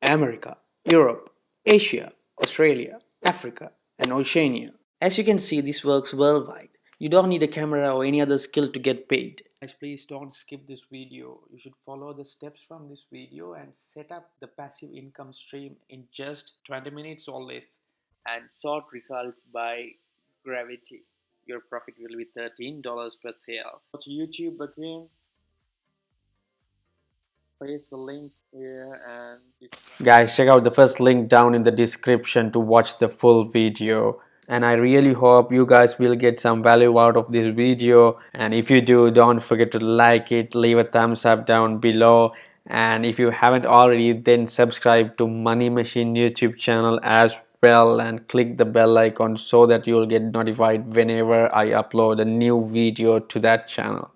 America, Europe, Asia, Australia, Africa, and Oceania. As you can see, this works worldwide. You don't need a camera or any other skill to get paid. Guys, please don't skip this video. You should follow the steps from this video and set up the passive income stream in just 20 minutes or less and sort results by gravity. Your profit will be $13 per sale. Go to YouTube again. Paste the link here and guys, check out the first link down in the description to watch the full video. And I really hope you guys will get some value out of this video, and if you do, don't forget to like it, leave a thumbs up down below, and if you haven't already, then subscribe to Money Machine YouTube channel as well and click the bell icon so that you'll get notified whenever I upload a new video to that channel.